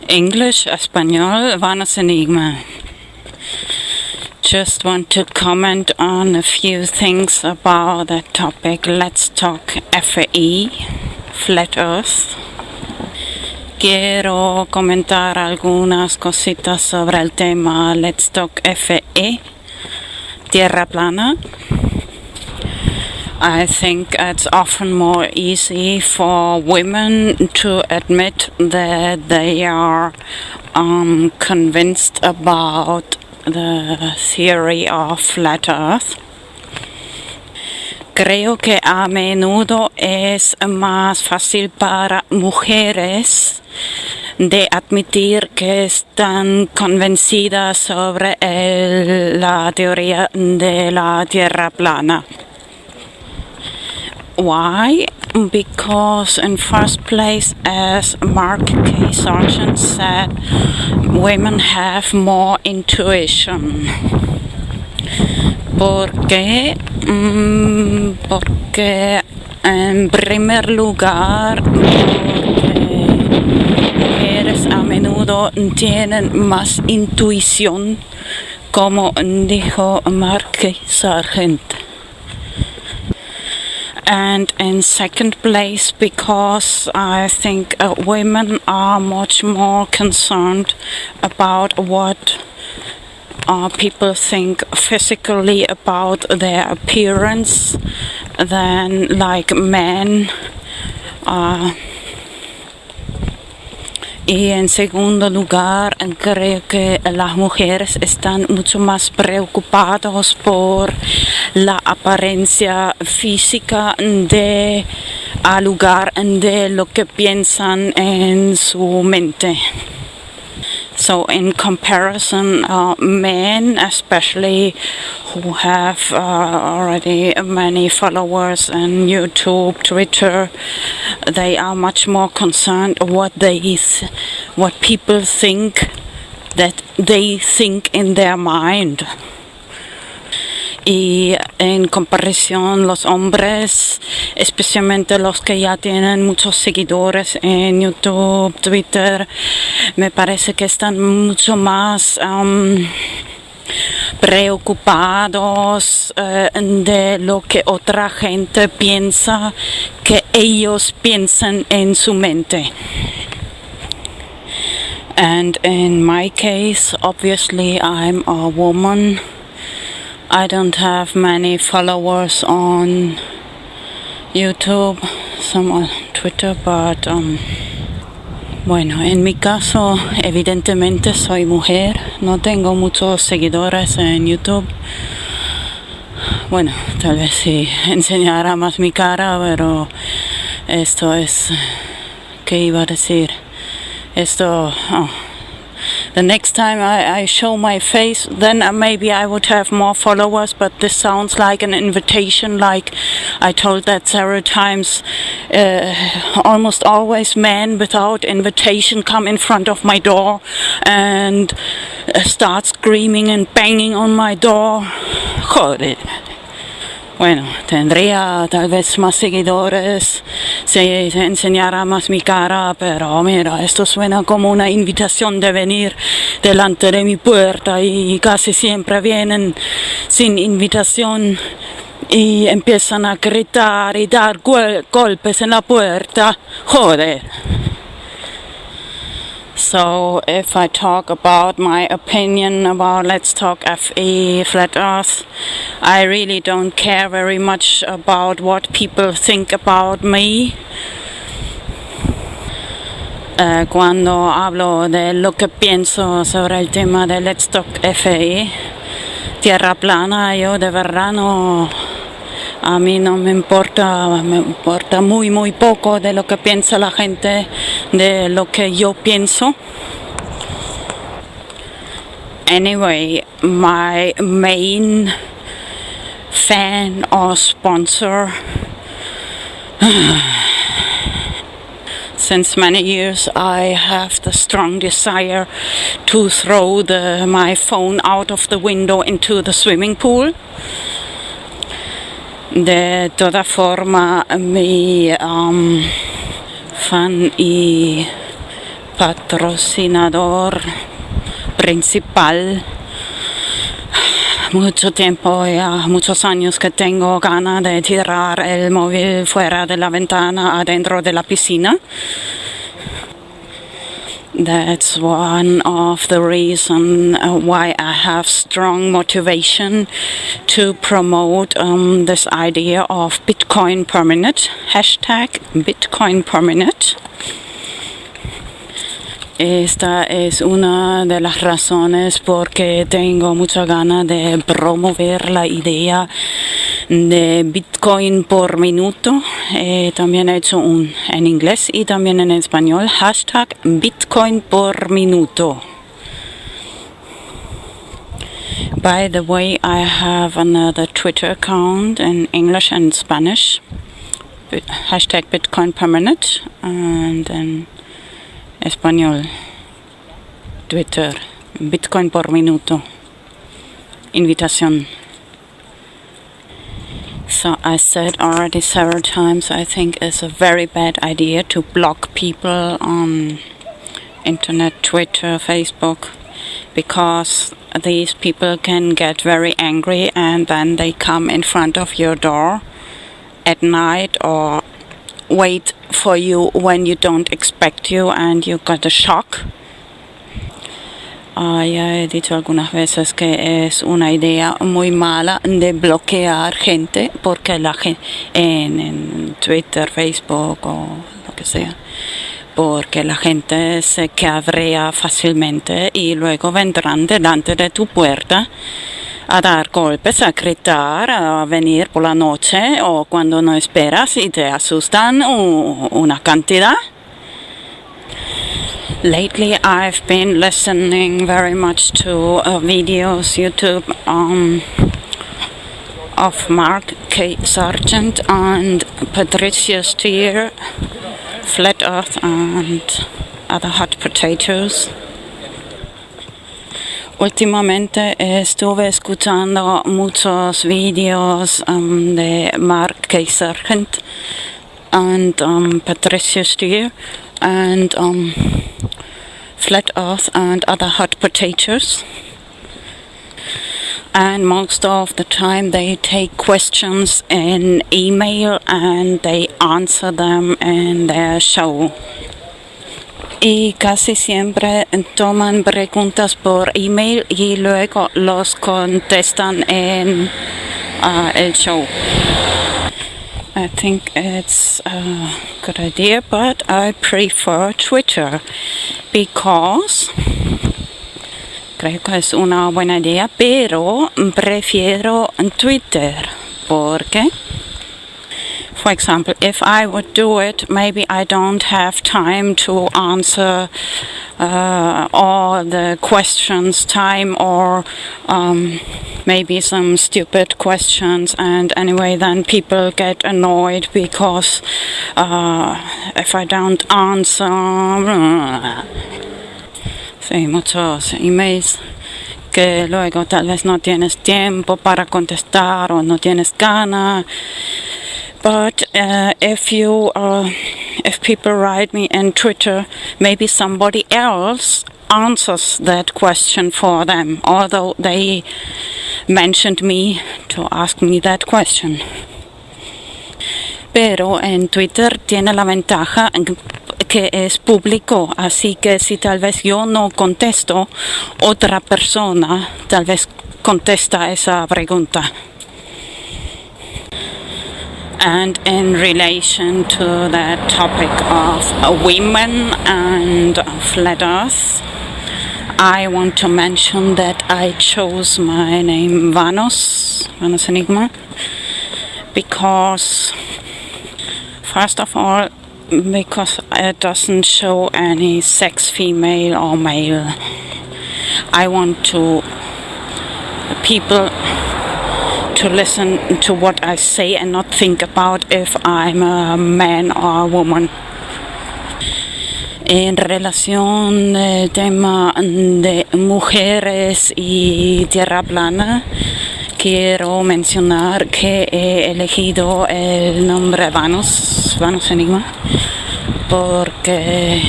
English, Espanol, Vanas Enigma. Just want to comment on a few things about that topic. Let's talk FE, Flat Earth. Quiero comentar algunas cositas sobre el tema Let's Talk FE, Tierra Plana. I think it's often more easy for women to admit that they are convinced about the theory of Flat Earth. Creo que a menudo es más fácil para mujeres de admitir que están convencidas sobre la teoría de la Tierra plana. Why? Because in first place, as Mark K. Sargent said, women have more intuition. ¿Por qué? Porque en primer lugar, porque mujeres a menudo tienen más intuición, como dijo Mark K. Sargent. And in second place, because I think women are much more concerned about what people think physically about their appearance than like men. Y en segundo lugar, creo que las mujeres están mucho más preocupadas por la apariencia física al lugar de lo que piensan en su mente. So in comparison, men, especially who have already many followers on YouTube, Twitter, they are much more concerned what people think that they think in their mind. Y en comparación los hombres, especialmente los que ya tienen muchos seguidores en YouTube, Twitter, me parece que están mucho más preocupados de lo que otra gente piensa que ellos piensan en su mente. And in my case, obviously I'm a woman. I don't have many followers on YouTube, some on Twitter, but bueno, en mi caso, evidentemente soy mujer, no tengo muchos seguidores en YouTube. Bueno, tal vez si enseñara más mi cara, pero esto es, ¿qué iba a decir? The next time I show my face, then maybe I would have more followers, but this sounds like an invitation, like I told that several times. Almost always men without invitation come in front of my door and start screaming and banging on my door. Joder. Bueno, tendría tal vez más seguidores si enseñara más mi cara, pero mira, esto suena como una invitación de venir delante de mi puerta y casi siempre vienen sin invitación y empiezan a gritar y dar golpes en la puerta. Joder. So, if I talk about my opinion about Let's Talk FE, Flat Earth, I really don't care very much about what people think about me. Cuando hablo de lo que pienso sobre el tema de Let's Talk FE, Tierra Plana, yo de verdad no... A mí no me importa muy poco de lo que piensa la gente, de lo que yo pienso. Anyway, my main fan or sponsor since many years I have the strong desire to throw my phone out of the window into the swimming pool. De toda forma, mi fan y patrocinador principal. Mucho tiempo, ya muchos años que tengo ganas de tirar el móvil fuera de la ventana adentro de la piscina. That's one of the reasons why I have strong motivation to promote this idea of Bitcoin per minute, hashtag Bitcoin per minute. Esta es una de las razones porque tengo mucha ganas de promover la idea de Bitcoin por minuto. También he hecho en inglés y también en español, hashtag Bitcoin por minuto. By the way, I have another Twitter account in English and Spanish, hashtag Bitcoin per minute, and then español, Twitter, Bitcoin por minuto, invitación. So I said already several times, I think it's a very bad idea to block people on internet, Twitter, Facebook, because these people can get very angry and then they come in front of your door at night or wait for you when you don't expect you and you got a shock. Ya he dicho algunas veces que es una idea muy mala de bloquear gente porque la gente en Twitter, Facebook o lo que sea, porque la gente se cabrea fácilmente y luego vendrán delante de tu puerta a dar golpes, a gritar, a venir por la noche o cuando no esperas y te asustan una cantidad. Lately I've been listening very much to videos YouTube of Mark K. Sargent and Patricia Steer, Flat Earth and other hot potatoes. Últimamente estuve escuchando muchos videos de Mark K. Sargent and Patricia Steer and Flat Earth and other hot potatoes. And most of the time they take questions in email and they answer them in their show. Y casi siempre toman preguntas por email y luego los contestan en el show. I think it's a good idea, but I prefer Twitter because creo que es una buena idea, pero prefiero Twitter porque, for example, if I would do it, maybe I don't have time to answer all the questions or maybe some stupid questions, and anyway then people get annoyed because if I don't answer, sí, muchos emails que luego tal vez no tienes tiempo para contestar o no tienes ganas. But if people write me in Twitter, maybe somebody else answers that question for them, although they mentioned me to ask me that question. Pero en Twitter tiene la ventaja que es público, así que si tal vez yo no contesto, otra persona tal vez contesta esa pregunta. And in relation to that topic of women and flat earth, I want to mention that I chose my name Vanos Enigma, because first of all, because it doesn't show any sex, female or male. I want people to listen to what I say and not think about if I'm a man or a woman. En relación al tema de mujeres y Tierra plana, quiero mencionar que he elegido el nombre Vanos Enigma, porque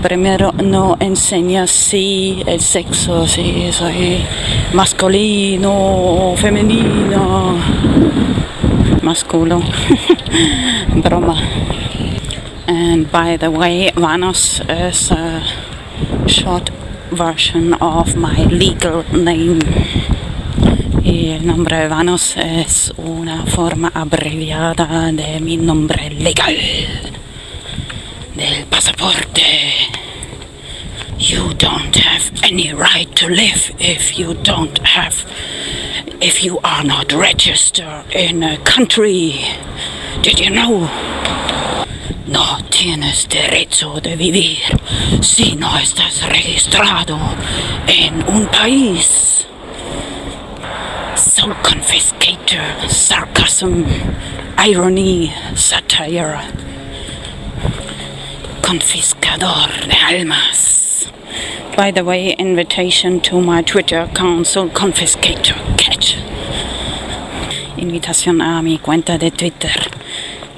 Primero no enseña si el sexo, si soy masculino o femenino. Masculo. Broma. And by the way, Vanos is a short version of my legal name. Y el nombre Vanos es una forma abreviada de mi nombre legal del pasaporte. You don't have any right to live if you are not registered in a country. Did you know? No tienes derecho de vivir si no estás registrado en un país. So confiscator, sarcasm, irony, satire. Confiscador de almas. By the way, invitation to my Twitter account, Soul Confiscator Catch. Invitación a mi cuenta de Twitter,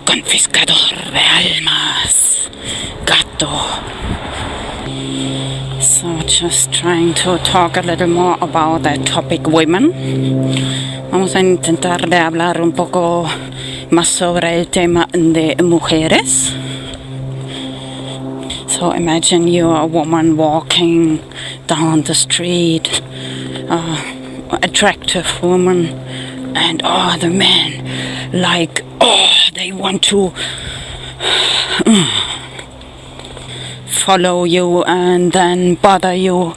Confiscador de almas. Gato. So just trying to talk a little more about that topic, women. Vamos a intentar de hablar un poco más sobre el tema de mujeres. So imagine you're a woman walking down the street, attractive woman, and the men, like, they want to follow you and then bother you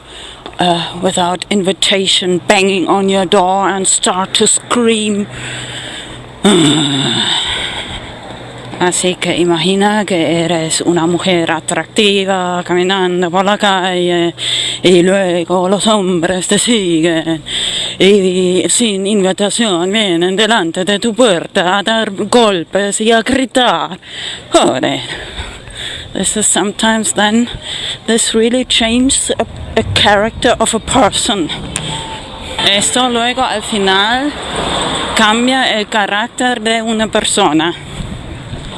without invitation, banging on your door and start to scream. Así que imagina que eres una mujer atractiva caminando por la calle y luego los hombres te siguen y sin invitación vienen delante de tu puerta a dar golpes y a gritar. Joder. This is sometimes then, this really changes a character of a person. Esto luego al final cambia el carácter de una persona.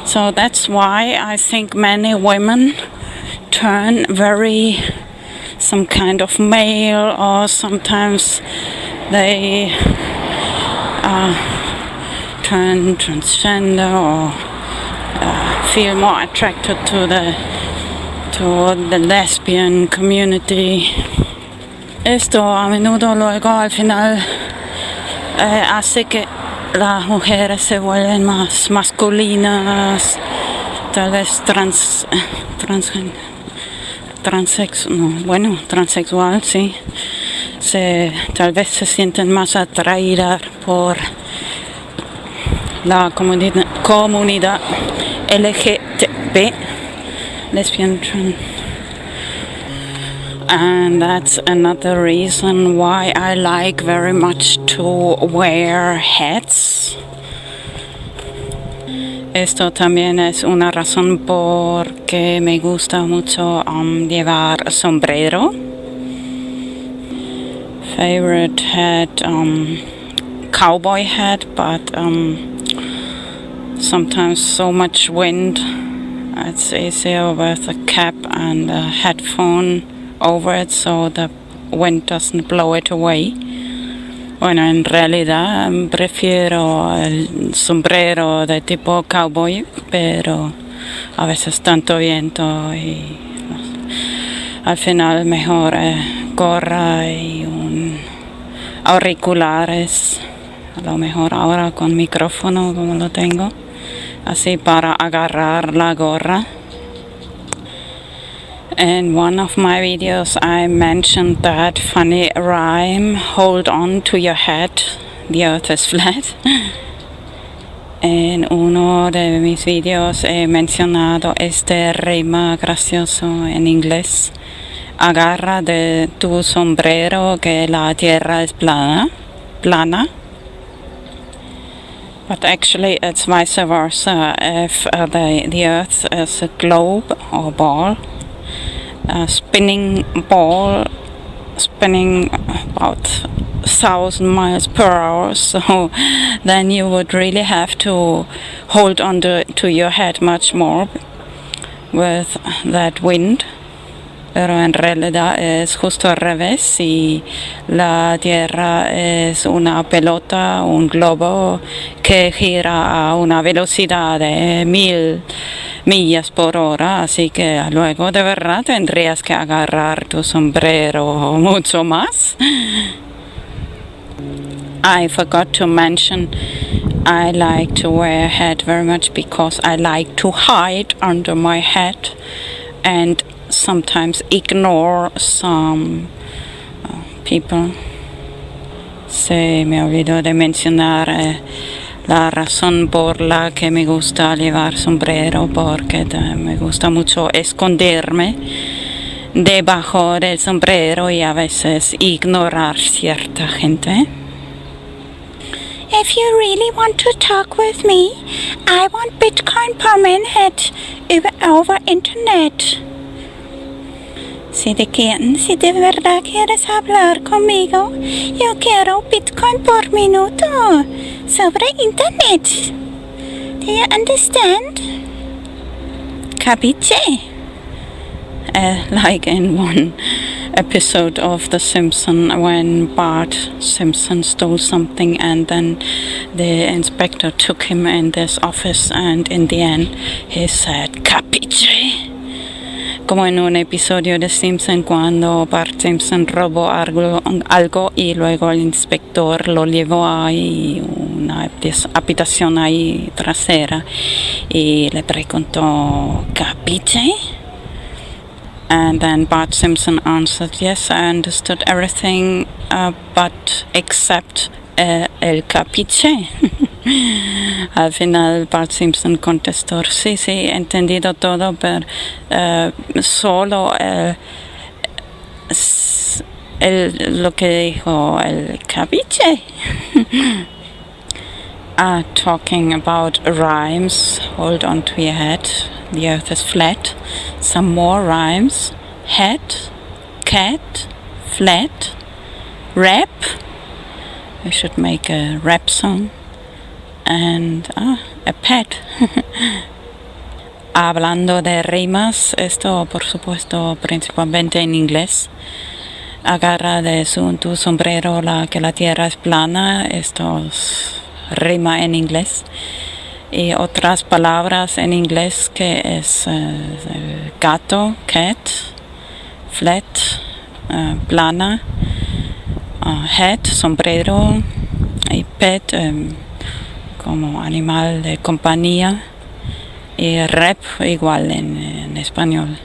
So that's why I think many women turn very some kind of male, or sometimes they turn transgender or feel more attracted to the lesbian community. Esto a menudo luego al final hace que las mujeres se vuelven más masculinas, tal vez transexual, sí. Tal vez se sienten más atraídas por la comunidad LGTB, lesbian, trans. And that's another reason why I like very much to wear hats. Esto también es una razón porque me gusta mucho llevar sombrero. Favorite hat, cowboy hat, but sometimes so much wind, it's easier with a cap and a headphone over it so the wind doesn't blow it away. Bueno, en realidad prefiero el sombrero de tipo cowboy, pero a veces tanto viento y al final mejor gorra y auriculares, a lo mejor ahora con micrófono como lo tengo, así para agarrar la gorra. In one of my videos I mentioned that funny rhyme, hold on to your head, the earth is flat. En uno de mis videos he mencionado este rima gracioso en inglés. Agarra de tu sombrero que la tierra es plana. But actually it's vice versa. If the earth is a globe or ball, a spinning ball, spinning about 1,000 miles per hour, so then you would really have to hold on to your head much more with that wind. pero en realidad es justo al revés y la Tierra es una pelota, un globo que gira a una velocidad de 1000 millas por hora, así que luego de verdad tendrías que agarrar tu sombrero mucho más. I forgot to mention I like to wear a hat very much because I like to hide under my hat and sometimes ignore some people. Se me olvidó de mencionar la razón por la que me gusta llevar sombrero, porque me gusta mucho esconderme debajo del sombrero y a veces ignorar cierta gente. If you really want to talk with me, I want Bitcoin per minute over internet. Si de verdad quieres hablar conmigo, yo quiero Bitcoin por minuto sobre internet. Do you understand? Capiche? Like in one episode of The Simpsons when Bart Simpson stole something and then the inspector took him in this office and in the end he said "Capiche?" Como en un episodio de Simpson cuando Bart Simpson robó algo y luego el inspector lo llevó a una habitación ahí trasera y le preguntó "¿Capiche?" And then Bart Simpson answered, "Yes, I understood everything, but except el capiche." Al final Bart Simpson contestó, sí, he entendido todo, pero solo lo que dijo el capiche. Talking about rhymes, hold on to your head. The earth is flat. Some more rhymes. Hat, cat, flat, rap. We should make a rap song. And a pet. Hablando de rimas, esto por supuesto principalmente en inglés. Agarra de tu sombrero que la tierra es plana. Esto rima en inglés. Y otras palabras en inglés que es gato, cat, flat, plana, hat, sombrero, y pet, como animal de compañía, y rap igual en español.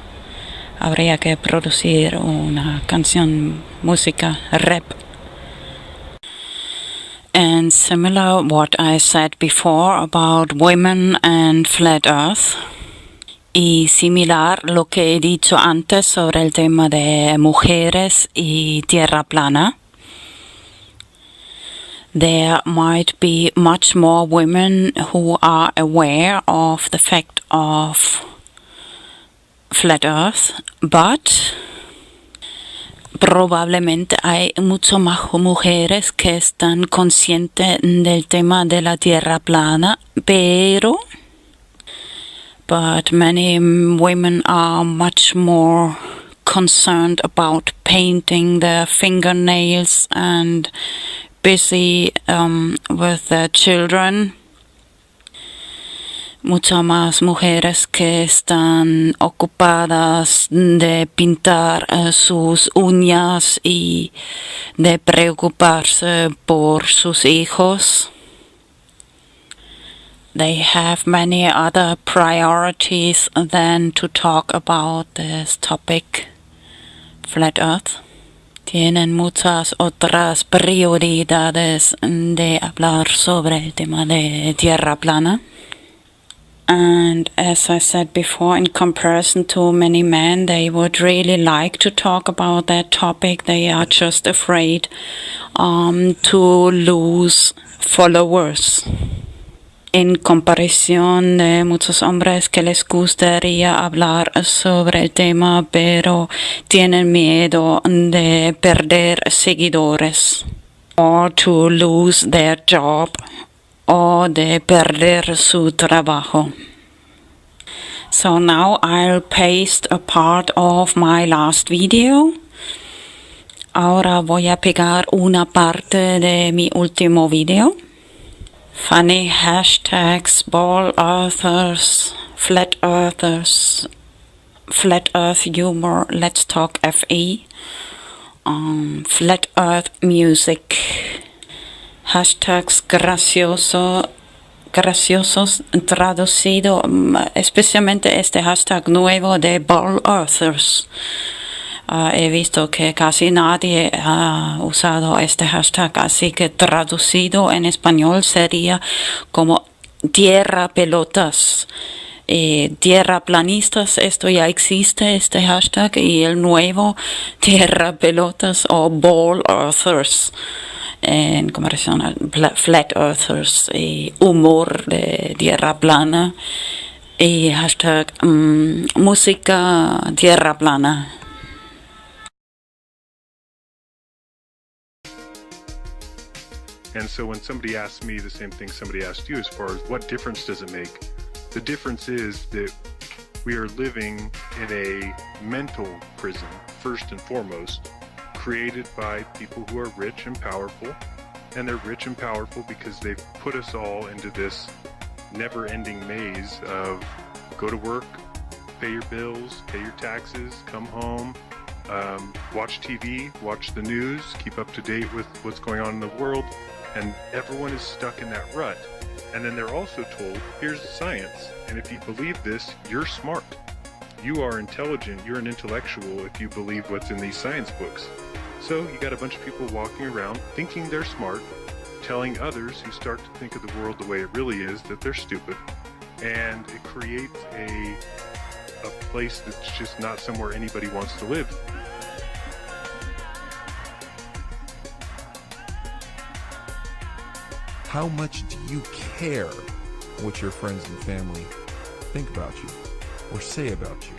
Habría que producir una canción, música, rap. And similar what I said before about women and flat earth. Y similar lo que he dicho antes sobre el tema de mujeres y tierra plana. There might be much more women who are aware of the fact of flat earth, but probablemente hay mucho más mujeres que están conscientes del tema de la tierra plana, but many women are much more concerned about painting their fingernails and busy with their children. Muchas más mujeres que están ocupadas de pintar sus uñas y de preocuparse por sus hijos. They have many other priorities than to talk about this topic, Flat Earth. Tienen muchas otras prioridades de hablar sobre el tema de tierra plana. And as I said before, in comparison to many men, they would really like to talk about that topic. They are just afraid to lose followers. En comparación de muchos hombres que les gustaría hablar sobre el tema, pero tienen miedo de perder seguidores, or to lose their job, o de perder su trabajo. So now I'll paste a part of my last video. Ahora voy a pegar una parte de mi último video. Funny hashtags, ball earthers, flat earthers, flat earth humor, let's talk FE, flat earth music, hashtags graciosos traducido, especialmente este hashtag nuevo de ball earthers. He visto que casi nadie ha usado este hashtag, así que traducido en español sería como tierra pelotas, tierra planistas. Esto ya existe, este hashtag, y el nuevo tierra pelotas o ball earthers en comparación a flat earthers, y humor de tierra plana y hashtag música tierra plana. And so when somebody asks me the same thing somebody asked you as far as what difference does it make, the difference is that we are living in a mental prison, first and foremost, created by people who are rich and powerful. And they're rich and powerful because they've put us all into this never-ending maze of go to work, pay your bills, pay your taxes, come home, watch TV, watch the news, keep up to date with what's going on in the world, and everyone is stuck in that rut. And then they're also told, here's the science, and if you believe this, you're smart. You are intelligent, you're an intellectual if you believe what's in these science books. So you got a bunch of people walking around thinking they're smart, telling others who start to think of the world the way it really is that they're stupid, and it creates a place that's just not somewhere anybody wants to live. How much do you care what your friends and family think about you or say about you?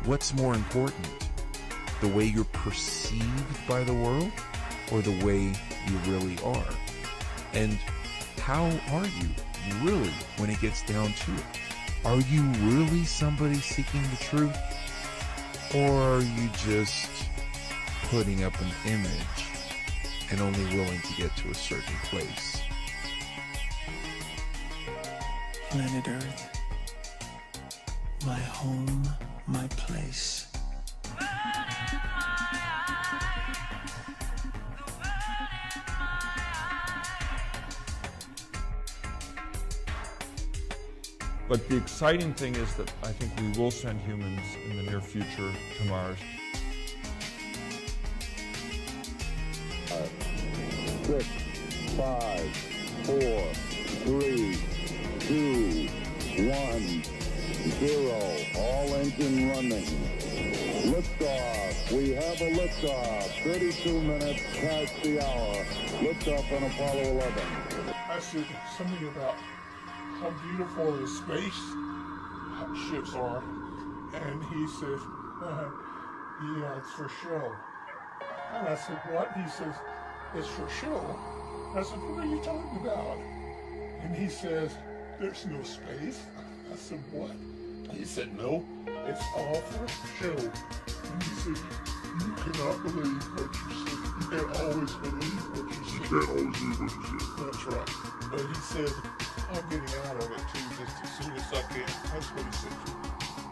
What's more important, the way you're perceived by the world or the way you really are? And how are you really when it gets down to it? Are you really somebody seeking the truth? Or are you just putting up an image and only willing to get to a certain place? Planet Earth, my home, my place. But the exciting thing is that I think we will send humans in the near future to Mars. 6, 5, 4, 3, 2, 1, 0. All engine running. Liftoff. We have a liftoff. 32 minutes past the hour. Liftoff on Apollo 11. I said something about how beautiful the space ships are, and he says, yeah, it's for show. And I said, what? He says, it's for show. I said, what are you talking about? And he says, there's no space. I said, what? He said, no, it's all for show. And he said, you cannot believe what you see. You can't always believe what you see. You can't always believe what you see. That's right. But he said, I'm getting out of it too, just as soon as I can. That's what he said.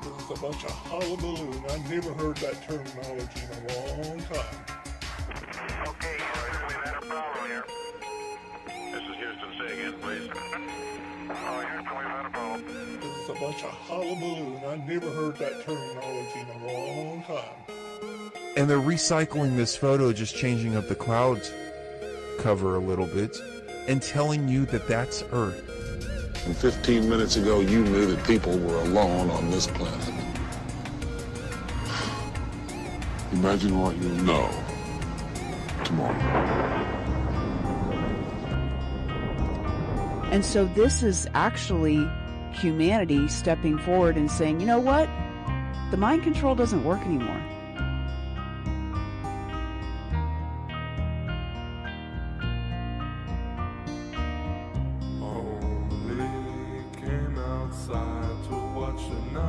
This is a bunch of hullabaloo, and I never heard that terminology in a long time. Okay, Houston, we've had a problem here. This is Houston. Say again, please. Oh, Houston, we've had a problem. This is a bunch of hullabaloo, and I never heard that terminology in a long time. And they're recycling this photo, just changing up the cloud cover a little bit and telling you that that's Earth. And 15 minutes ago, you knew that people were alone on this planet. Imagine what you'll know tomorrow. And so this is actually humanity stepping forward and saying, you know what? The mind control doesn't work anymore. Only came outside to watch the night.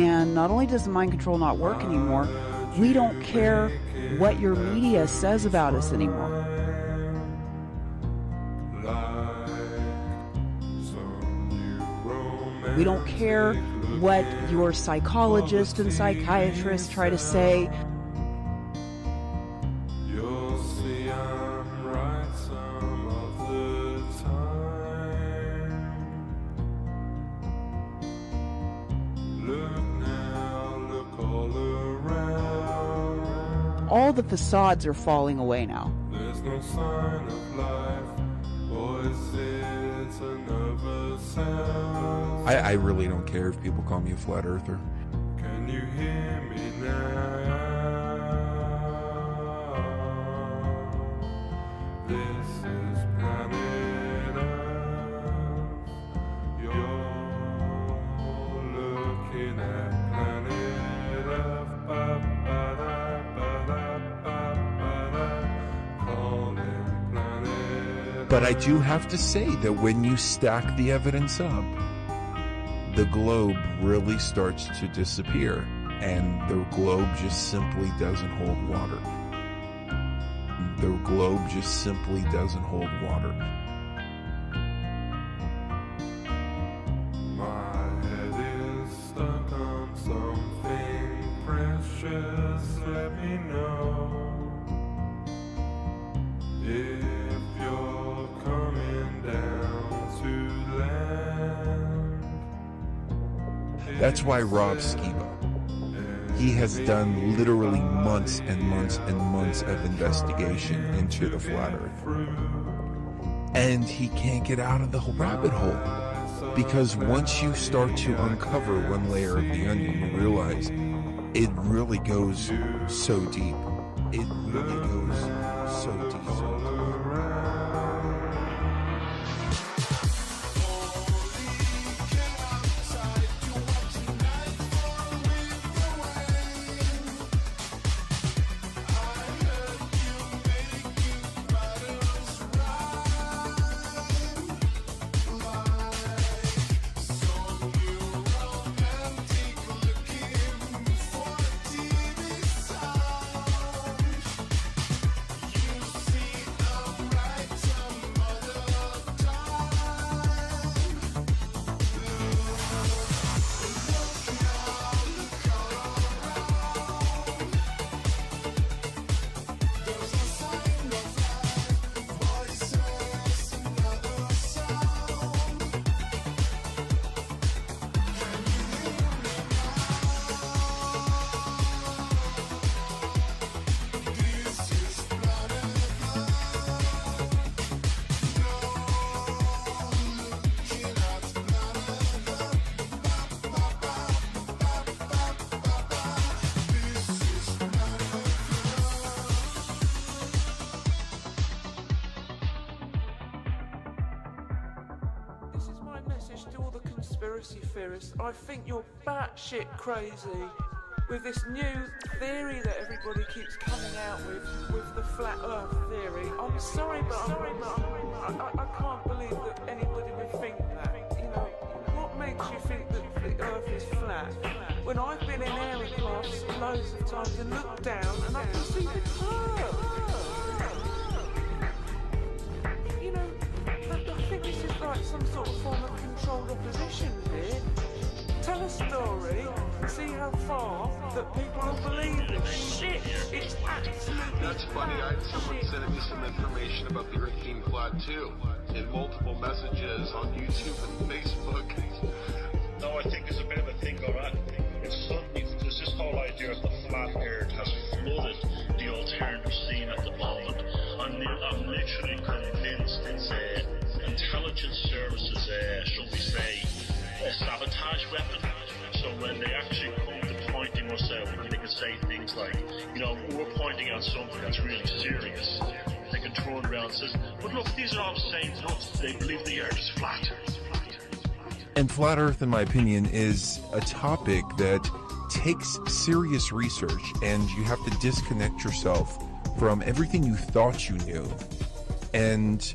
And not only does the mind control not work anymore, we don't care what your media says about us anymore. We don't care what your psychologists and psychiatrists try to say. All the facades are falling away now. There's no sign of life, voices, another sound. I really don't care if people call me a flat earther. Can you hear me now? This is planet Earth. You're looking at planet Earth. But I do have to say that when you stack the evidence up, the globe really starts to disappear, and the globe just simply doesn't hold water. The globe just simply doesn't hold water. My head is stuck on something precious, let me know if you're coming down to land. That's why Rob Skiba, he has done literally months and months and months of investigation into the flat earth. And he can't get out of the rabbit hole. Because once you start to uncover one layer of the onion, you realize it really goes so deep. It really goes so deep. To all the conspiracy theorists, I think you're batshit crazy with this new theory that everybody keeps coming out with the flat Earth theory. I'm sorry, but I can't believe that anybody would think that. You know, what makes you think that the Earth is flat? When I've been in aircrafts loads of times and looked down and I can see the curve. You know, I think this is like some sort of form of controlled opposition here. Tell a story, see how far that people will believe it. Shit, it's absolutely That's funny, I had someone sending me some information about the Earth being flat too, in multiple messages on YouTube and Facebook. No, I think there's a bit of a thing going on. It's suddenly, there's this whole idea of the flat Earth has flooded the alternative scene at the moment. I'm literally convinced it's intelligence services, shall we say, a sabotage weapon. So when they actually come to pointing us out, they can say things like, you know, we're pointing out something that's really serious. They can throw it around and say, but look, these are all saying nuts. They believe the Earth is flat. And flat Earth, in my opinion, is a topic that takes serious research, and you have to disconnect yourself from everything you thought you knew and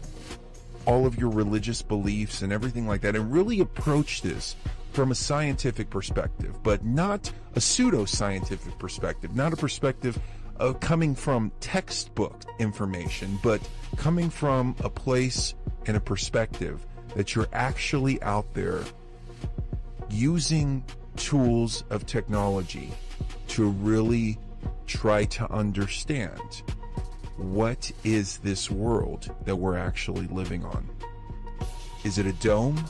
all of your religious beliefs and everything like that, and really approach this from a scientific perspective, but not a pseudo-scientific perspective, not a perspective of coming from textbook information, but coming from a place and a perspective that you're actually out there using tools of technology to really try to understand what is this world that we're actually living on. Is it a dome?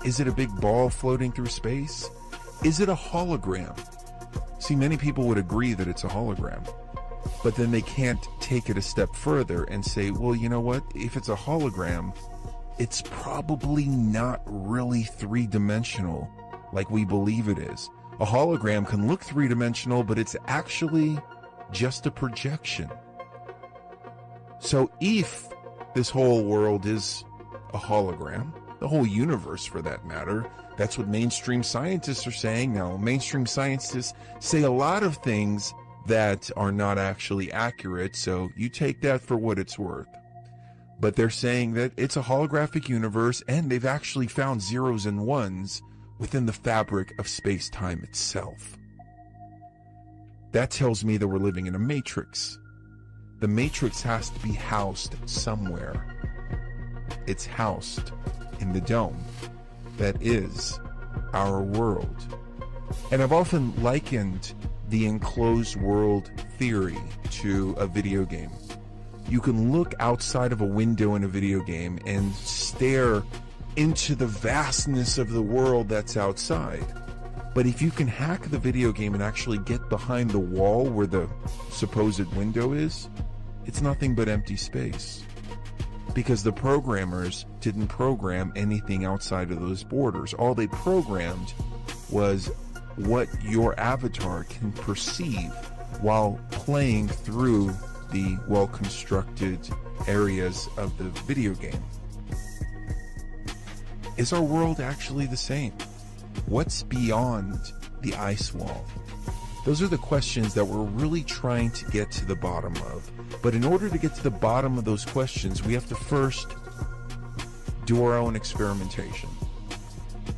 Is it a big ball floating through space? Is it a hologram? See, many people would agree that it's a hologram, but then they can't take it a step further and say, well, you know what? If it's a hologram, it's probably not really three-dimensional like we believe it is. A hologram can look three-dimensional, but it's actually just a projection. So if this whole world is a hologram, the whole universe for that matter, that's what mainstream scientists are saying. Now, mainstream scientists say a lot of things that are not actually accurate, so you take that for what it's worth. But they're saying that it's a holographic universe, and they've actually found zeros and ones within the fabric of space-time itself. That tells me that we're living in a matrix. The matrix has to be housed somewhere. It's housed in the dome that is our world. And I've often likened the enclosed world theory to a video game. You can look outside of a window in a video game and stare into the vastness of the world that's outside. But if you can hack the video game and actually get behind the wall where the supposed window is, it's nothing but empty space. Because the programmers didn't program anything outside of those borders. All they programmed was what your avatar can perceive while playing through the well-constructed areas of the video game. Is our world actually the same? What's beyond the ice wall? Those are the questions that we're really trying to get to the bottom of. But in order to get to the bottom of those questions, we have to first do our own experimentation.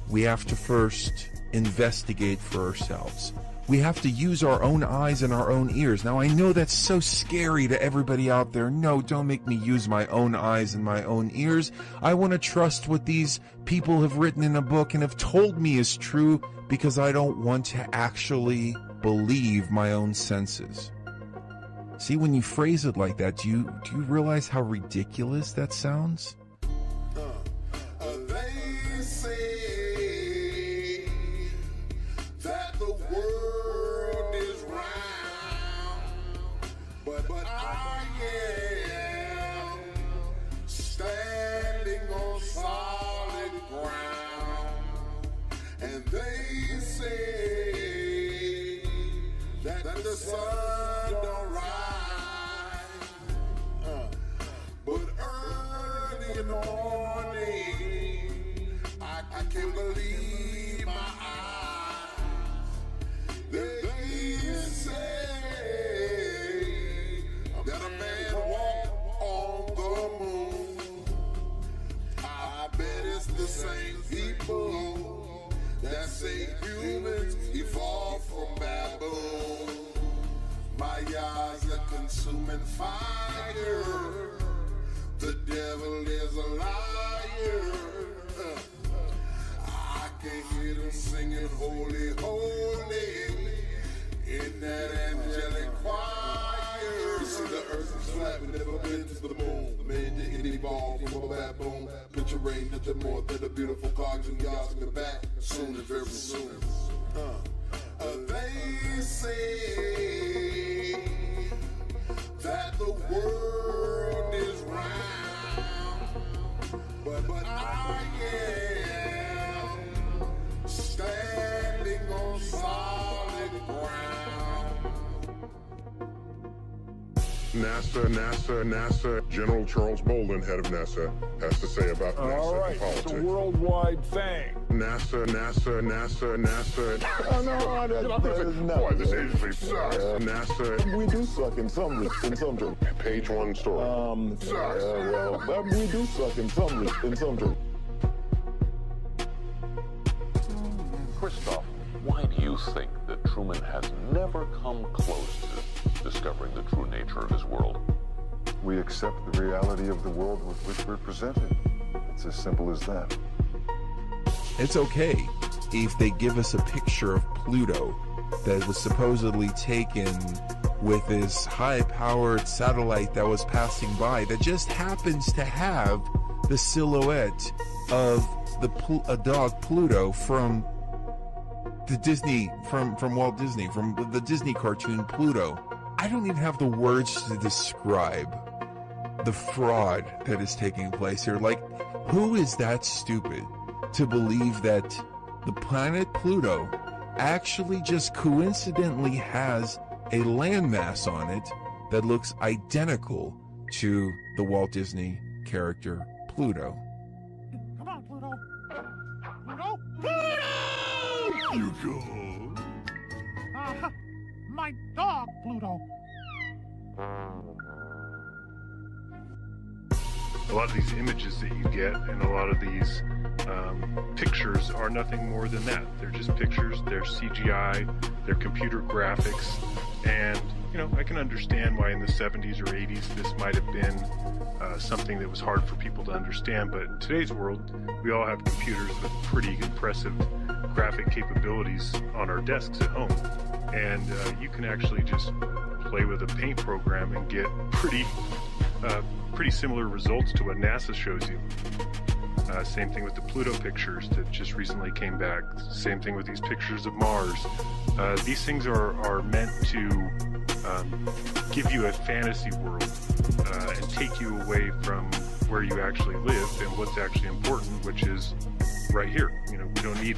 We have to first investigate for ourselves. We have to use our own eyes and our own ears. Now, I know that's so scary to everybody out there. No, don't make me use my own eyes and my own ears. I want to trust what these people have written in a book and have told me is true, because I don't want to actually believe my own senses. See, when you phrase it like that, do you realize how ridiculous that sounds? They say that the world is round, but I am standing on solid ground, and they say that the sun don't rise, but early in the morning, I can't believe my eyes. They say that a man walked on the moon. I bet it's the same people that say humans evolved from baboons. My eyes are consuming fire. The devil is a liar. I can hear them singing holy, holy in that angelic choir. You see the earth is flat, we never been to the moon. The man didn't evolve from a baboon. Picture rain, nothing more than a beautiful cartoon. Y'all coming back soon and very soon. They say that the world is round, but I am standing on solid ground. NASA, General Charles Bolden, head of NASA, has to say about NASA All right, and politics. it's a worldwide thing. NASA. Oh, no, Boy, this agency sucks. NASA. We do suck in some terms. Page one story. Sucks. Well, we do suck in some terms. never come close to discovering the true nature of his world. We accept the reality of the world with which we're presented. It's as simple as that. It's okay if they give us a picture of Pluto that was supposedly taken with this high-powered satellite that was passing by that just happens to have the silhouette of a dog Pluto from the Disney, from Walt Disney, from the Disney cartoon Pluto. I don't even have the words to describe the fraud that is taking place here. Like, who is that stupid to believe that the planet Pluto actually just coincidentally has a landmass on it that looks identical to the Walt Disney character Pluto? Come on, Pluto. Pluto? Pluto! You go. My dog, Pluto. A lot of these images that you get and a lot of these pictures are nothing more than that. They're just pictures, they're CGI, they're computer graphics, and you know, I can understand why in the 70s or 80s this might have been something that was hard for people to understand, but in today's world we all have computers with pretty impressive graphic capabilities on our desks at home, and you can actually just play with a paint program and get pretty similar results to what NASA shows you. Same thing with the Pluto pictures that just recently came back. Same thing with these pictures of Mars. These things are meant to give you a fantasy world and take you away from where you actually live and what's actually important, which is right here. You know, we don't need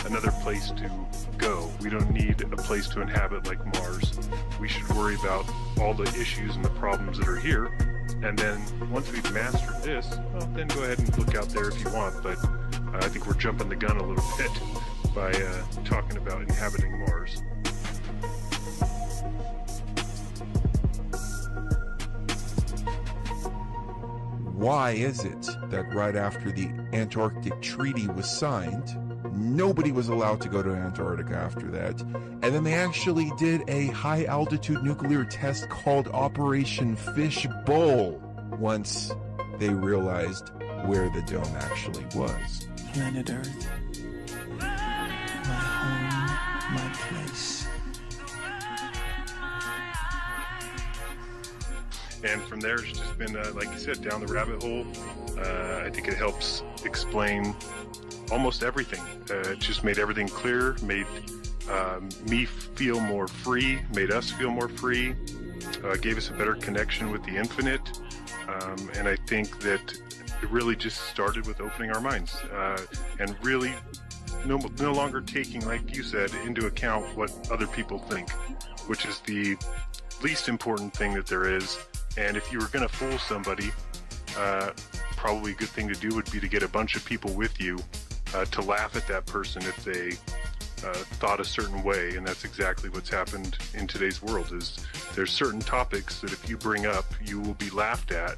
another place to go. We don't need a place to inhabit like Mars. We should worry about all the issues and the problems that are here. And then once we've mastered this, well, then go ahead and look out there if you want. But I think we're jumping the gun a little bit by talking about inhabiting Mars. Why is it that right after the Antarctic Treaty was signed, nobody was allowed to go to Antarctica after that? And then they actually did a high-altitude nuclear test called Operation Fishbowl once they realized where the dome actually was. Planet Earth, my home, my place. And from there, it's just been, like you said, down the rabbit hole. I think it helps explain almost everything. It just made everything clear, made me feel more free, made us feel more free, gave us a better connection with the infinite. And I think that it really just started with opening our minds and really no longer taking, like you said, into account what other people think, which is the least important thing that there is. And if you were going to fool somebody, probably a good thing to do would be to get a bunch of people with you to laugh at that person if they thought a certain way. And that's exactly what's happened in today's world. Is there's certain topics that if you bring up, you will be laughed at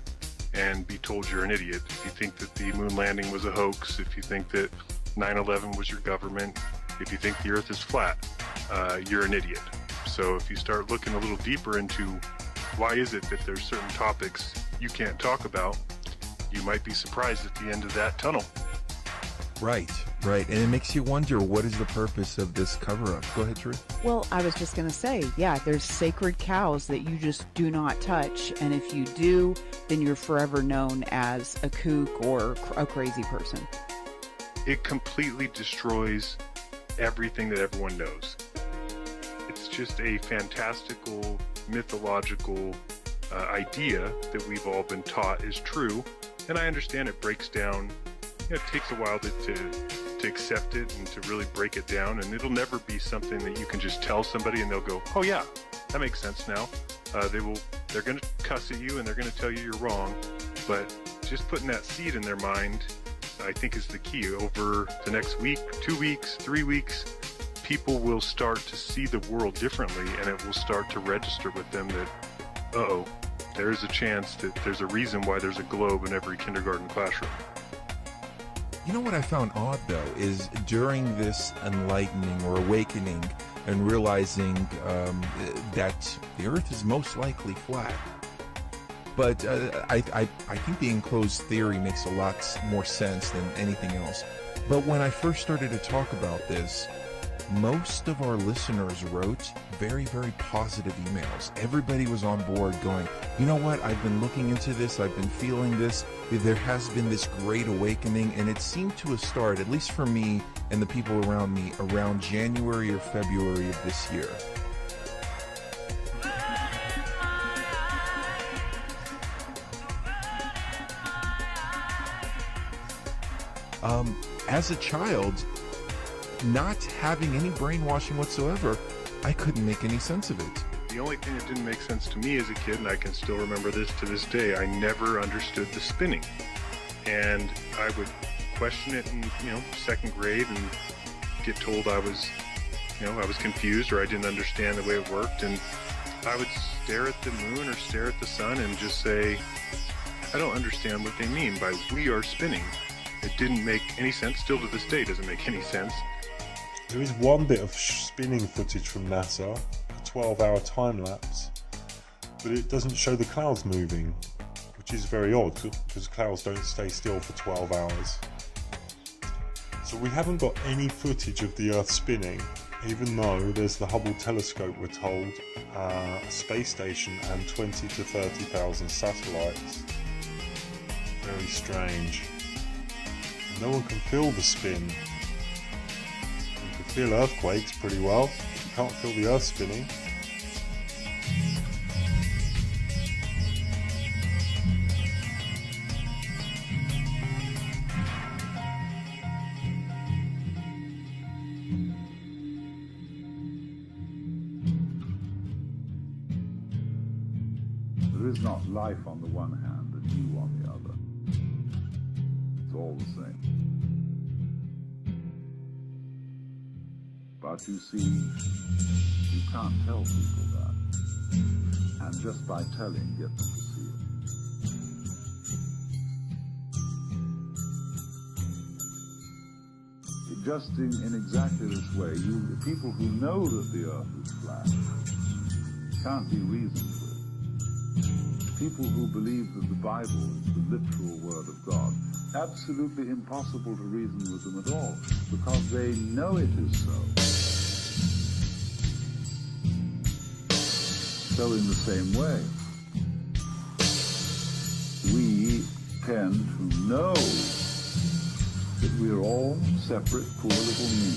and be told you're an idiot. If you think that the moon landing was a hoax, if you think that 9/11 was your government, if you think the earth is flat, you're an idiot. So if you start looking a little deeper into why is it that there's certain topics you can't talk about, you might be surprised at the end of that tunnel. Right. And it makes you wonder, what is the purpose of this cover-up? Go ahead, Drew. Well, I was just going to say, yeah, there's sacred cows that you just do not touch. And if you do, then you're forever known as a kook or a crazy person. It completely destroys everything that everyone knows. It's just a fantastical, mythological idea that we've all been taught is true. And I understand it breaks down. It takes a while to accept it and to really break it down, and it'll never be something that you can just tell somebody and they'll go, oh yeah, that makes sense now. They're going to cuss at you and they're going to tell you you're wrong, but just putting that seed in their mind, I think, is the key. Over the next week, 2 weeks, 3 weeks, people will start to see the world differently, and it will start to register with them that, uh-oh, there's a chance that there's a reason why there's a globe in every kindergarten classroom. You know what I found odd, though, is during this enlightening or awakening and realizing that the Earth is most likely flat. But I think the enclosed theory makes a lot more sense than anything else. But when I first started to talk about this, most of our listeners wrote very, very positive emails. Everybody was on board going, you know what, I've been looking into this, I've been feeling this, there has been this great awakening, and it seemed to have started, at least for me and the people around me, around January or February of this year. As a child, not having any brainwashing whatsoever, I couldn't make any sense of it. The only thing that didn't make sense to me as a kid, and I can still remember this to this day, I never understood the spinning. And I would question it in, second grade and get told I was confused or I didn't understand the way it worked. And I would stare at the moon or stare at the sun and just say, I don't understand what they mean by we are spinning. It didn't make any sense. Still to this day doesn't make any sense. There is one bit of spinning footage from NASA, a 12-hour time lapse, but it doesn't show the clouds moving, which is very odd because clouds don't stay still for 12 hours. So we haven't got any footage of the Earth spinning, even though there's the Hubble telescope, we're told, a space station and 20 to 30,000 satellites. Very strange. No one can feel the spin. You can feel earthquakes pretty well. You can't feel the Earth spinning. There is not life on the one hand and you on the other. It's all the same. But you see, you can't tell people that. And just by telling, get them to see it. Just in exactly this way, the people who know that the Earth is flat can't be reasoned with. People who believe that the Bible is the literal word of God, absolutely impossible to reason with them at all, because they know it is so. So in the same way, we tend to know that we are all separate poor little me,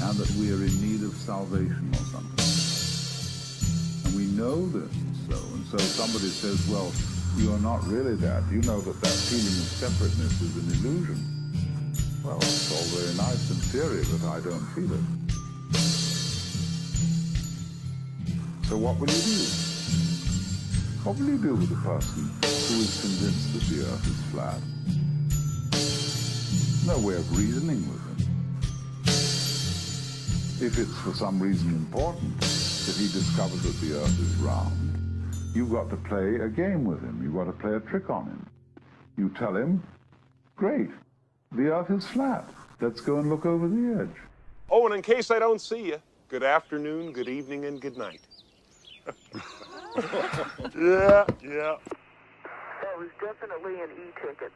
and that we are in need of salvation or something. And we know this so, and so somebody says, well, you are not really that. You know that that feeling of separateness is an illusion. Well, it's all very nice in theory, but I don't feel it. So what will you do? What will you do with a person who is convinced that the Earth is flat? No way of reasoning with him. If it's for some reason important that he discovers that the Earth is round, you've got to play a game with him. You've got to play a trick on him. You tell him, great, the Earth is flat. Let's go and look over the edge. Oh, and in case I don't see you, good afternoon, good evening, and good night. Yeah. That was definitely an e-ticket.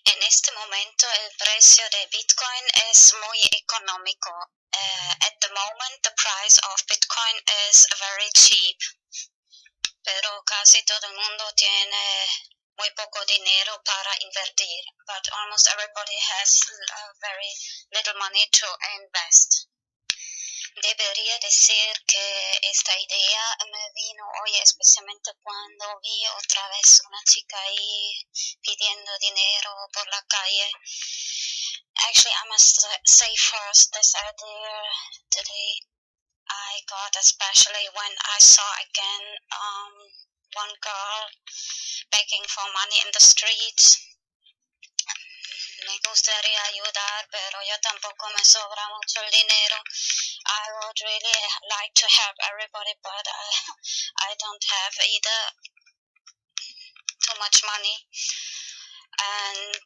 En este momento el precio de Bitcoin es muy económico. At the moment the price of Bitcoin is very cheap. Pero casi todo el mundo tiene muy poco dinero para invertir, but almost everybody has very little money to invest. Debería decir que esta idea me vino hoy especialmente cuando vi otra vez una chica ahí pidiendo dinero por la calle. Actually, I must say first, this idea today I got especially when I saw again one girl begging for money in the streets. Me gustaría ayudar, pero yo tampoco me sobra mucho el dinero. I would really like to help everybody, but I don't have either too much money. And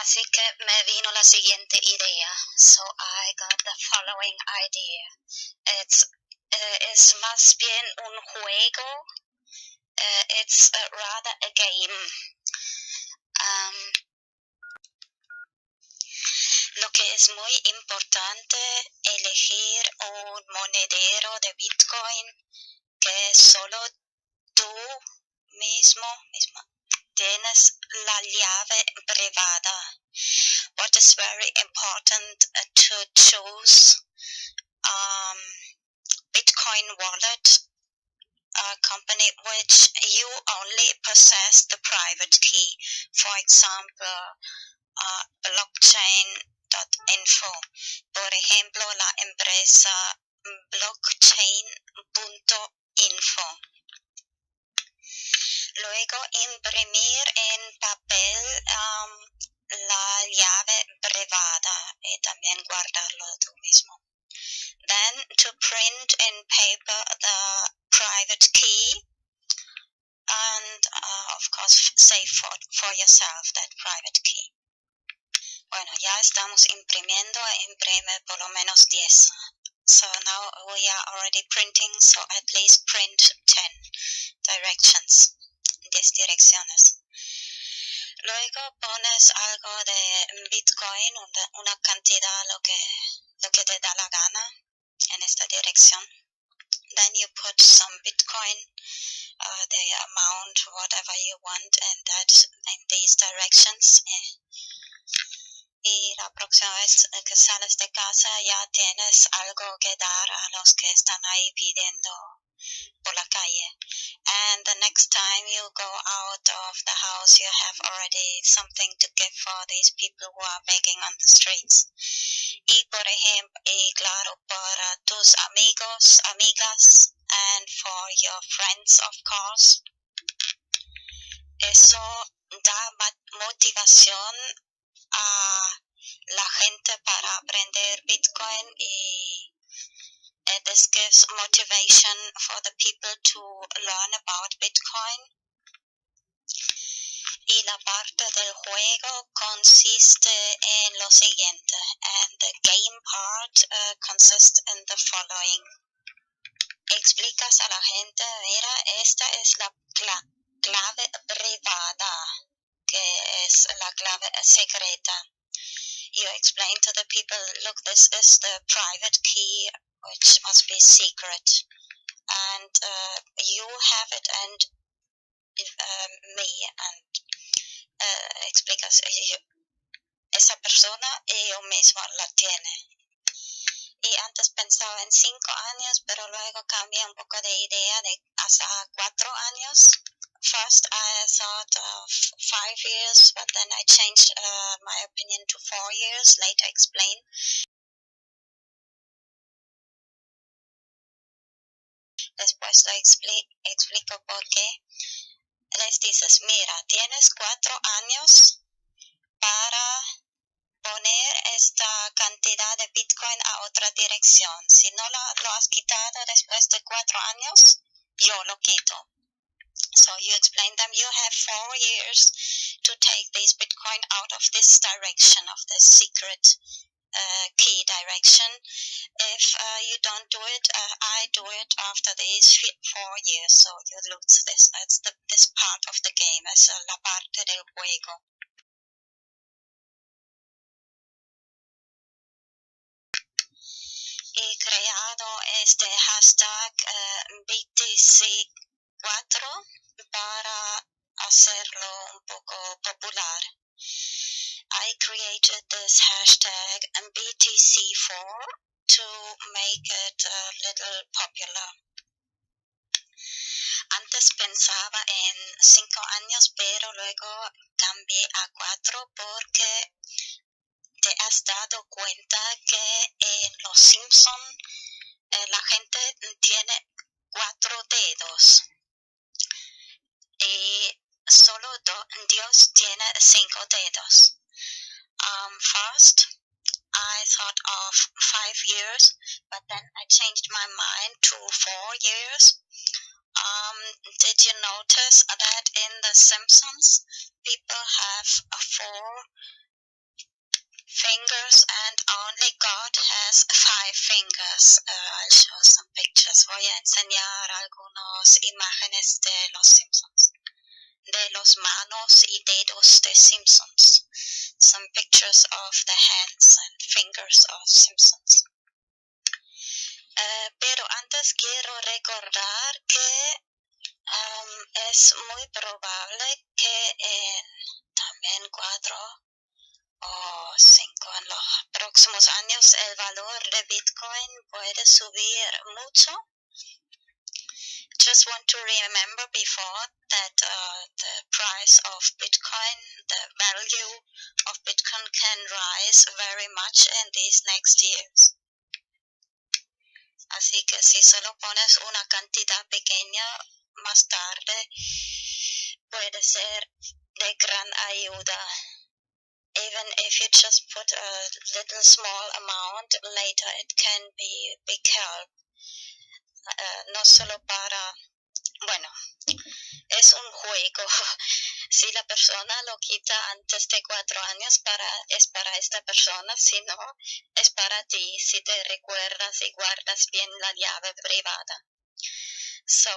así que me vino la siguiente idea. So I got the following idea. Es más bien un juego. It's rather a game. Lo que es muy importante, elegir un monedero de Bitcoin que solo tú misma tienes la llave privada. What is very important to choose Bitcoin wallet company which you only possess the private key. For example, blockchain.info. Por ejemplo, la empresa blockchain.info. Luego, imprimir en papel la llave privada y también guardarlo tú mismo. Then, to print in paper the private key and, of course, save for yourself that private key. Bueno, ya estamos imprimiendo, imprime por lo menos 10. So now we are already printing, so at least print 10 directions, 10 direcciones. Luego pones algo de Bitcoin, una cantidad, lo que te da la gana en esta dirección. Then you put some Bitcoin, the amount, whatever you want, in these directions. Y la próxima vez que sales de casa ya tienes algo que dar a los que están ahí pidiendo por la calle. And the next time you go out of the house, you have already something to give for these people who are begging on the streets. Y por ejemplo, y claro, para tus amigos, amigas, and for your friends, of course. Eso da motivación a la gente para aprender Bitcoin y this gives motivation for the people to learn about Bitcoin. Y la parte del juego consiste en lo siguiente, and the game part consists in the following. Explicas a la gente, mira, esta es la clave privada, que es la clave secreta. You explain to the people, look, this is the private key, which must be secret. And you have it, and me, and explicas, esa persona y yo mismo la tiene. Y antes pensaba en 5 años, pero luego cambié un poco de idea de hasta 4 años. First I thought of 5 years, but then I changed my opinion to 4 years, later explain. Después lo explico por qué. Les dices, mira, tienes 4 años para poner esta cantidad de Bitcoin a otra dirección. Si no lo has quitado después de 4 años, yo lo quito. So you explain them, you have 4 years to take this Bitcoin out of this direction, of this secret key direction. If you don't do it, I do it after these 4 years. So you lose this. That's this part of the game. Es la parte del juego. He creado este hashtag BTC4 para hacerlo un poco popular. I created this hashtag BTC4 to make it a little popular. Antes pensaba en 5 años, pero luego cambié a 4 porque te has dado cuenta que en Los Simpson la gente tiene 4 dedos y solo Dios tiene 5 dedos. First, I thought of 5 years, but then I changed my mind to 4 years. Did you notice that in The Simpsons, people have 4 fingers and only God has 5 fingers? I'll show some pictures. Voy a enseñar algunas imágenes de Los Simpsons, de los manos y dedos de Simpsons. Some pictures of the hands and fingers of Simpsons. Pero antes quiero recordar que es muy probable que también 4 o 5 en los próximos años el valor de Bitcoin puede subir mucho. Just want to remember before that the price of Bitcoin, the value of Bitcoin can rise very much in these next years. Así que si solo pones una cantidad pequeña, más tarde puede ser de gran ayuda. Even if you just put a little small amount, later it can be big help. No solo para, bueno, es un juego. Si la persona lo quita antes de 4 años, es para esta persona, si no, es para ti, si te recuerdas y guardas bien la llave privada. So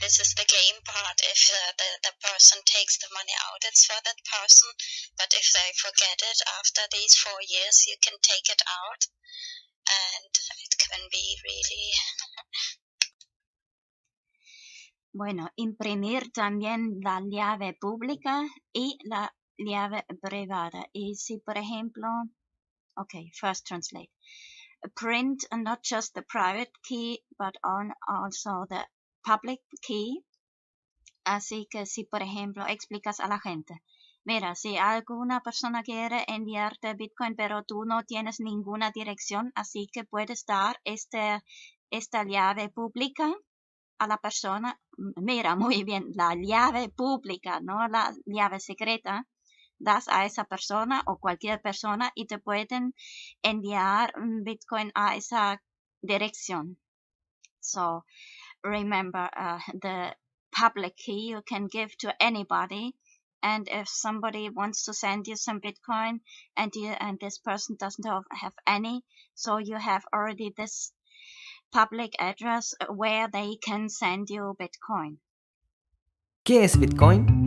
this is the game part. If the person takes the money out, it's for that person. But if they forget it after these 4 years, you can take it out. And it can be really... Bueno, imprimir también la llave pública y la llave privada. Y si, por ejemplo, okay, first translate. Print not just the private key, but also the public key. Así que si, por ejemplo, explicas a la gente, mira, si alguna persona quiere enviarte Bitcoin, pero tú no tienes ninguna dirección, así que puedes dar esta llave pública a la persona. Mira, muy bien, la llave pública, no la llave secreta, das a esa persona o cualquier persona y te pueden enviar Bitcoin a esa dirección. So, remember, the public key you can give to anybody. And if somebody wants to send you some Bitcoin and this person doesn't have any, so you have already this public address where they can send you Bitcoin. ¿Qué es Bitcoin?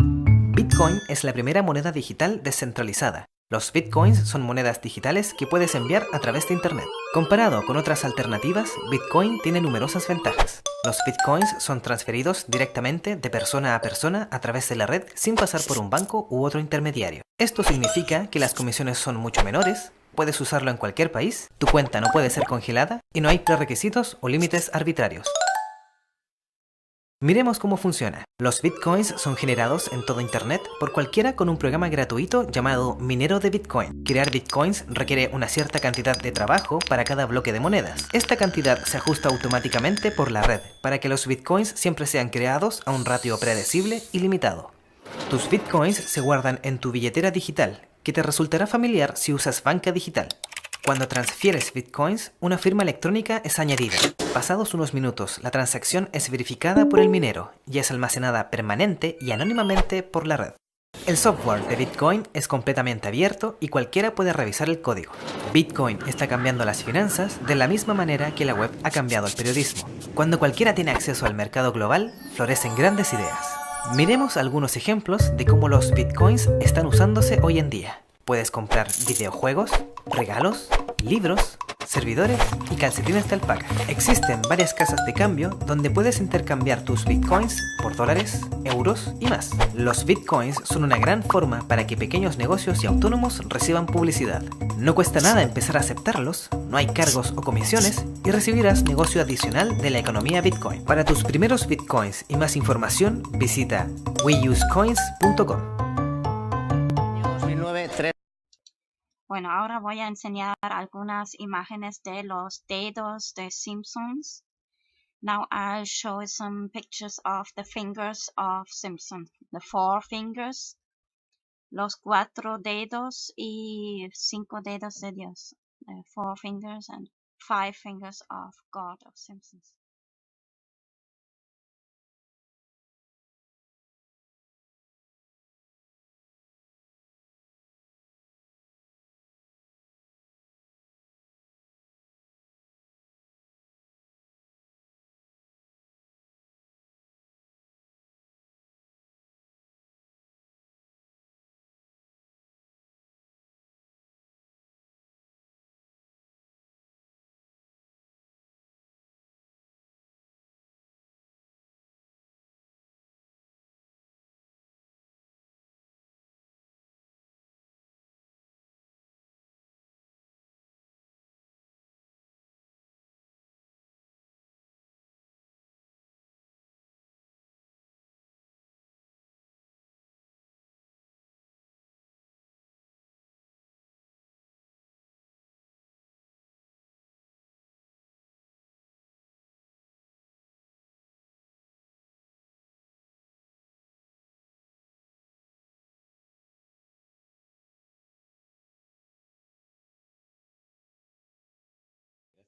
Bitcoin es la primera moneda digital descentralizada. Los Bitcoins son monedas digitales que puedes enviar a través de Internet. Comparado con otras alternativas, Bitcoin tiene numerosas ventajas. Los Bitcoins son transferidos directamente de persona a persona a través de la red sin pasar por un banco u otro intermediario. Esto significa que las comisiones son mucho menores, puedes usarlo en cualquier país, tu cuenta no puede ser congelada y no hay prerequisitos o límites arbitrarios. Miremos cómo funciona. Los Bitcoins son generados en todo Internet por cualquiera con un programa gratuito llamado minero de Bitcoin. Crear Bitcoins requiere una cierta cantidad de trabajo para cada bloque de monedas. Esta cantidad se ajusta automáticamente por la red para que los Bitcoins siempre sean creados a un ratio predecible y limitado. Tus Bitcoins se guardan en tu billetera digital, que te resultará familiar si usas banca digital. Cuando transfieres Bitcoins, una firma electrónica es añadida. Pasados unos minutos, la transacción es verificada por el minero y es almacenada permanente y anónimamente por la red. El software de Bitcoin es completamente abierto y cualquiera puede revisar el código. Bitcoin está cambiando las finanzas de la misma manera que la web ha cambiado el periodismo. Cuando cualquiera tiene acceso al mercado global, florecen grandes ideas. Miremos algunos ejemplos de cómo los Bitcoins están usándose hoy en día. Puedes comprar videojuegos, regalos, libros, servidores y calcetines de alpaca. Existen varias casas de cambio donde puedes intercambiar tus bitcoins por dólares, euros y más. Los bitcoins son una gran forma para que pequeños negocios y autónomos reciban publicidad. No cuesta nada empezar a aceptarlos, no hay cargos o comisiones y recibirás negocio adicional de la economía bitcoin. Para tus primeros bitcoins y más información, visita weusecoins.com. Bueno, ahora voy a enseñar algunas imágenes de los dedos de Simpsons. Now I'll show some pictures of the fingers of Simpson. The 4 fingers, los 4 dedos y 5 dedos de Dios. The 4 fingers and 5 fingers of God of Simpsons.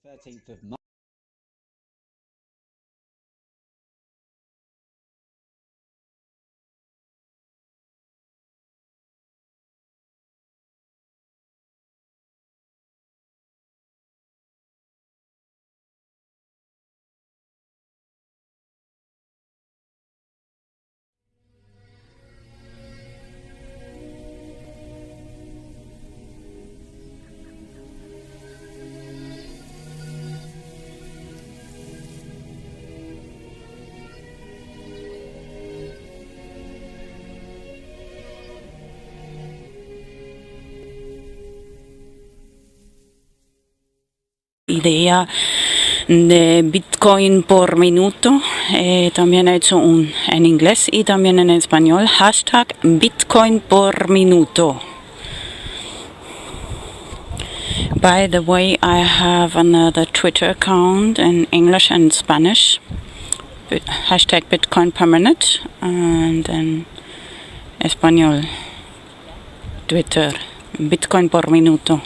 The 13th of March. Idea de Bitcoin por minuto. También he hecho en inglés y también en español. Hashtag Bitcoin por minuto. By the way, I have another Twitter account in English and Spanish. Hashtag Bitcoin per minute. And in español, Twitter, Bitcoin por minuto.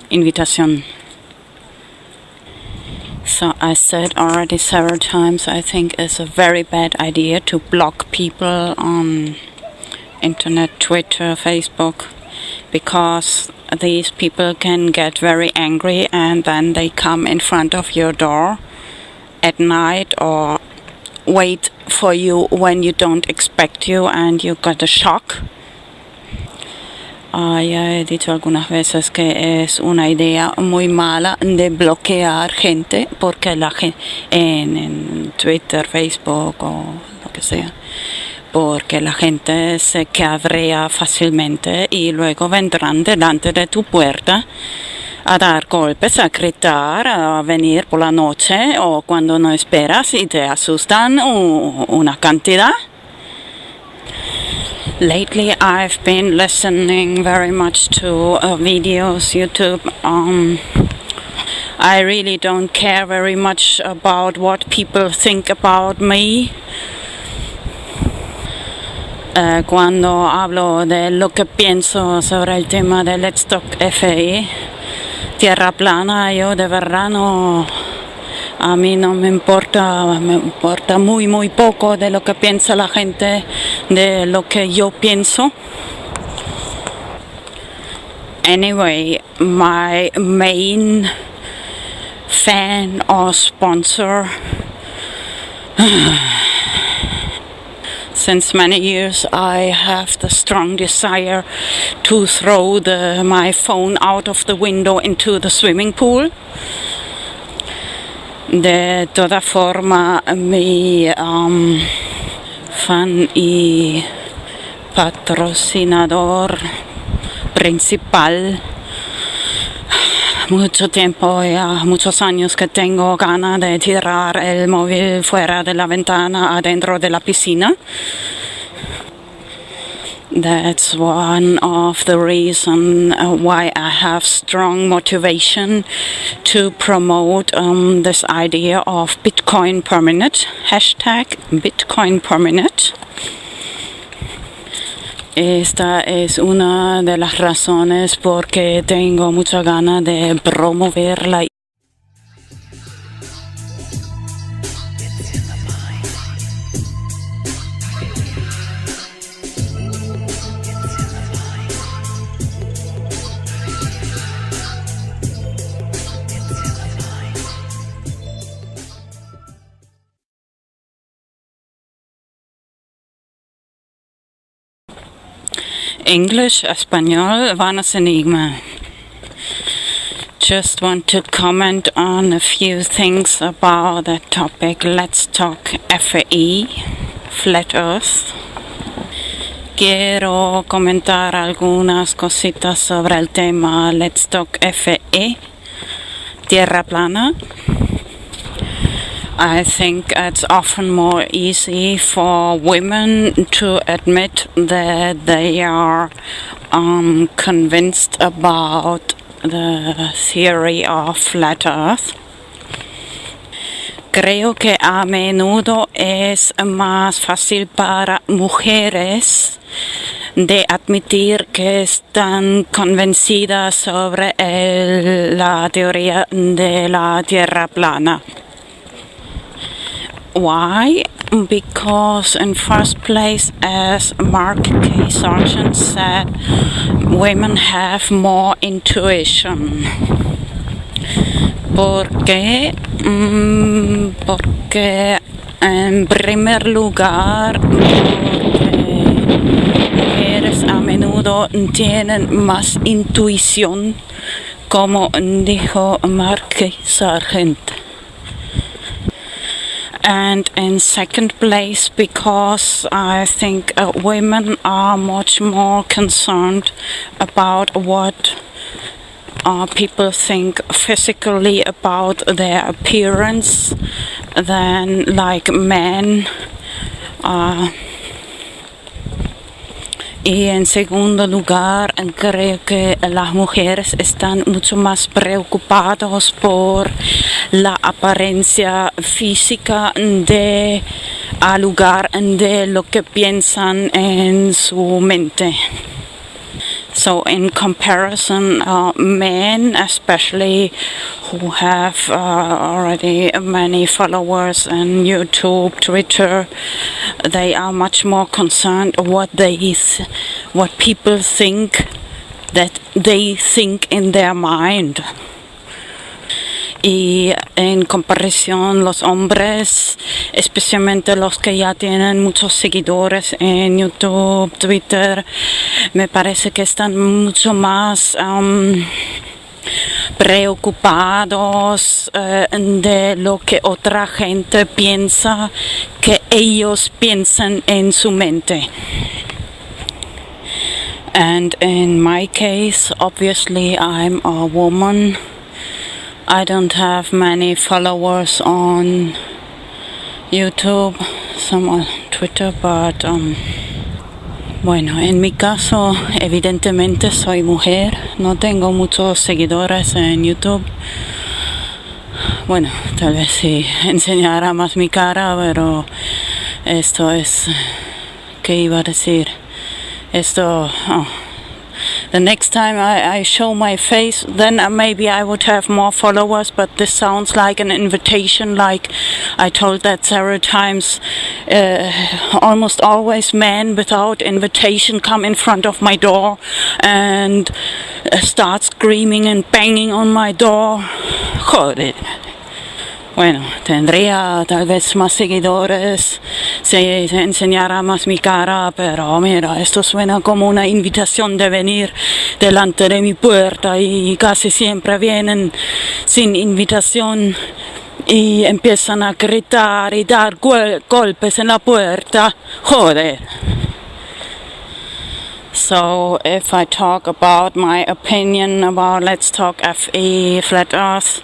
Invitación. So I said already several times, I think it's a very bad idea to block people on internet, Twitter, Facebook, because these people can get very angry and then they come in front of your door at night or wait for you when you don't expect you and you got a shock. Ya he dicho algunas veces que es una idea muy mala de bloquear gente porque la gente en Twitter, Facebook o lo que sea, porque la gente se cabrea fácilmente y luego vendrán delante de tu puerta a dar golpes, a gritar, a venir por la noche o cuando no esperas y te asustan una cantidad. Lately I've been listening very much to videos, YouTube. I really don't care very much about what people think about me. Cuando hablo de lo que pienso sobre el tema de Let's Talk FI, Tierra Plana, yo de verdad no... A mí no me importa muy poco de lo que piensa la gente, de lo que yo pienso. Anyway, my main fan or sponsor Since many years I have the strong desire to throw my phone out of the window into the swimming pool. De toda forma, mi fan y patrocinador principal, mucho tiempo, ya muchos años que tengo ganas de tirar el móvil fuera de la ventana adentro de la piscina. That's one of the reasons why I have strong motivation to promote this idea of Bitcoin per minute, hashtag Bitcoin per minute. Esta es una de las razones por que tengo mucha ganas de promoverla. English, español, vanas enigma. Just want to comment on a few things about that topic. Let's talk FE, Flat Earth. Quiero comentar algunas cositas sobre el tema Let's Talk FE, Tierra Plana. I think it's often more easy for women to admit that they are convinced about the theory of flat earth. Creo que a menudo es más fácil para mujeres de admitir que están convencidas sobre la teoría de la Tierra plana. Why? Because in first place, as Mark K. Sargent said, women have more intuition. ¿Por qué? Porque en primer lugar, porque mujeres a menudo tienen más intuición, como dijo Mark K. Sargent. And in second place, because I think women are much more concerned about what people think physically about their appearance than like men. Y en segundo lugar, creo que las mujeres están mucho más preocupadas por la apariencia física al lugar de lo que piensan en su mente. So in comparison, men, especially who have already many followers on YouTube, Twitter, they are much more concerned what people think that they think in their mind. Y en comparación los hombres, especialmente los que ya tienen muchos seguidores en YouTube, Twitter, me parece que están mucho más preocupados de lo que otra gente piensa que ellos piensan en su mente. And in my case, obviously I'm a woman. I don't have many followers on YouTube, some on Twitter, but bueno, en mi caso, evidentemente soy mujer, no tengo muchos seguidores en YouTube. Bueno, tal vez si enseñara más mi cara, pero esto es, ¿qué iba a decir? Esto, the next time I show my face, then maybe I would have more followers, but this sounds like an invitation, like I told that several times. Almost always men without invitation come in front of my door and start screaming and banging on my door. Joder. Bueno, tendría tal vez más seguidores, se enseñara más mi cara, pero mira, esto suena como una invitación de venir delante de mi puerta y casi siempre vienen sin invitación y empiezan a gritar y dar golpes en la puerta. Joder. So if I talk about my opinion about Let's Talk FE Flat Earth,